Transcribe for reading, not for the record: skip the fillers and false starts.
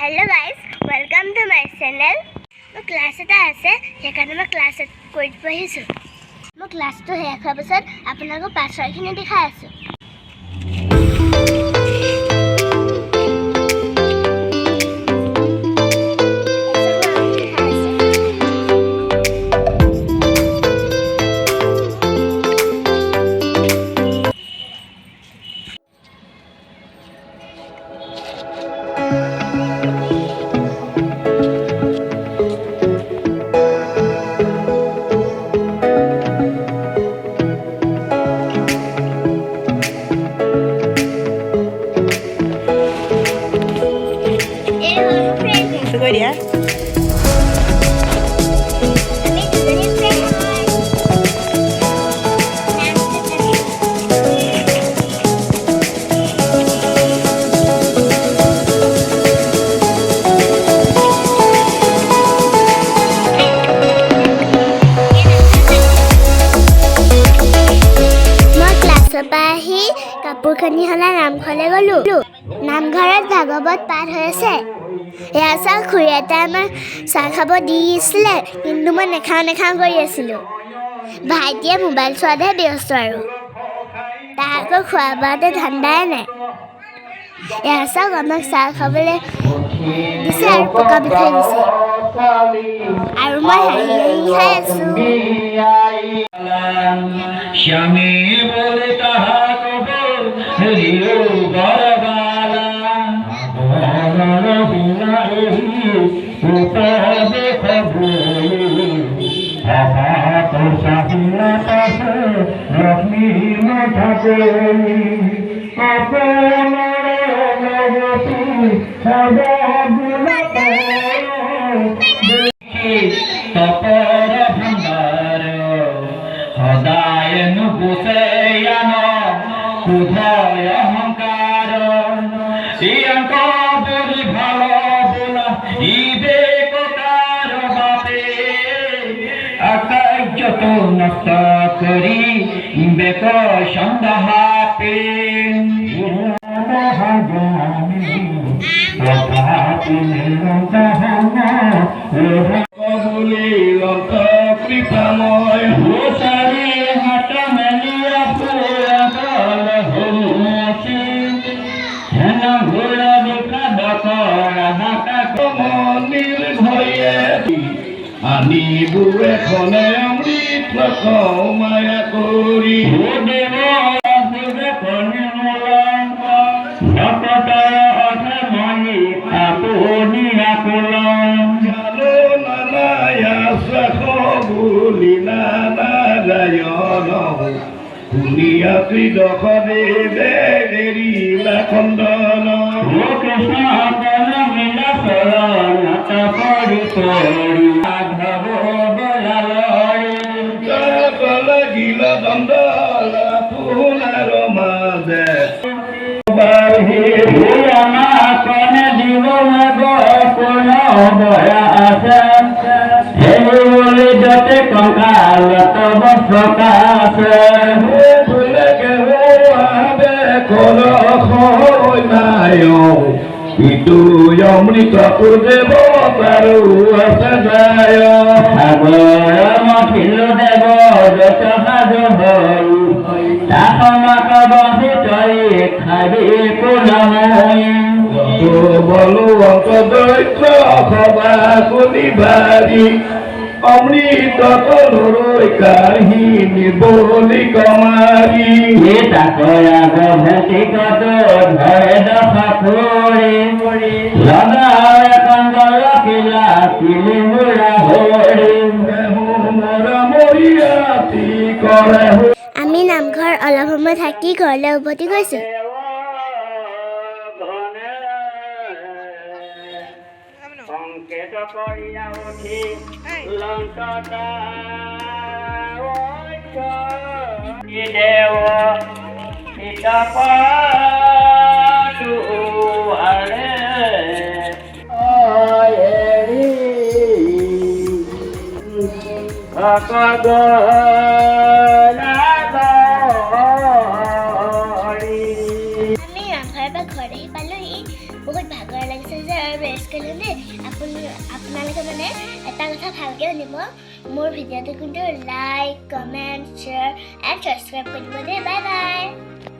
Hello guys, welcome to my channel. My class এটা আছে সেইকাৰণে মই ক্লাছ কৰি পঢ়িছোঁ। মই ক্লাছটো শেষ হোৱাৰ পিছত আপোনালোকক পাছৰখিনি দেখাই আছোঁ। Good, yeah? আহি কাপোৰ কানি সলাই নামঘৰলৈ গ'লোঁ। নামঘৰত ভাগৱত পাঠ হৈ আছে। এয়া চাহ খুৰী এটাই আমাক চাহ খাব দিছিলে, কিন্তু মই নেখাওঁ কৰি আছিলোঁ। ভাইটিয়ে মোবাইল চোৱাতহে ব্যস্ত আৰু তাৰ আকৌ খোৱা বোৱাতে ধান্দাই নাই। এয়া চাওক আমাক চাহ খাবলৈ দিছে আৰু পকা পিঠাই দিছে, আৰু মই হাঁহি খাই আছোঁ। শ্যামী বলে তাহা কব হরিও বরবালা বরর হুনারে উপদে খবু আপাত সাহিনা পাশে লক্ষ্মী মাঠাকে আপনরে লগতি সর্বগুণতে দেখি তপর ভান্ডার সদায় নুপুষেয়ান কুধয় অহংকার ইয়ঙ্ক বলি ভাল বোলা ইবে কতার বাপে আকার্যত নষ্ট করি বেক সন্দেহাপে কবুলি লন্ত কৃপাময় হোসারি হাত মেলিয়া পুরাগল হোমসি হেন ঘোড়া দেখা ডকরা হাতা কমনির ভয়ে আনিবু এখনে অমৃত মায়া করি দেব কনে মলঙ্গ নকটার অধে মনি আপনি আকলং জানো নানায়া সখবুলি নারায়ণ শুনিয়া ত্রিদশরে বেৰি খণ্ডন কৃষ্ণ মিলা শৰণ পৰি মাধৱ বলাল গিল দণ্ডল পুনাৰ মাজে কনে দিব বয়া আছে হেৰি যতে কংকাল তব প্ৰকাশে ইটো অমৃত দেৱ পাৰো আছে যায় সাগৰ মঠিল দেৱ যত সাজু হল তাসমক বহি তই খাবি কোনময় বলো অন্ত দৈত্য সভা কলি ভাৰী অমৃত তলুৰৈ কাহিনী বলি কমাৰি তাকয়া গভেটিকত ধৰে দশা ফুৰি লগায় কন্দল কিলা কিলি মুৰা হৰি মৰা মৰিয়াতি কৰে। আমি নামঘৰ অলপ সময় থাকি ঘৰলৈ উভতি গৈছোঁ। সংকেত কৰিয়া উঠি লঙ্কতা দেব সীতাপাৰে ভকত আমি নামঘৰৰ পৰা ঘৰলৈ পালোহি। বহুত ভাগৰ লাগিছে যে আৰু ৰিকুৱেষ্ট কৰিলোঁ দেই আপোনালোকে মানে এটা কথা ভালকৈ শুনিব মোৰ ভিডিঅ'টো কিন্তু like comment share and subscribe কৰিব দেই বাই বাই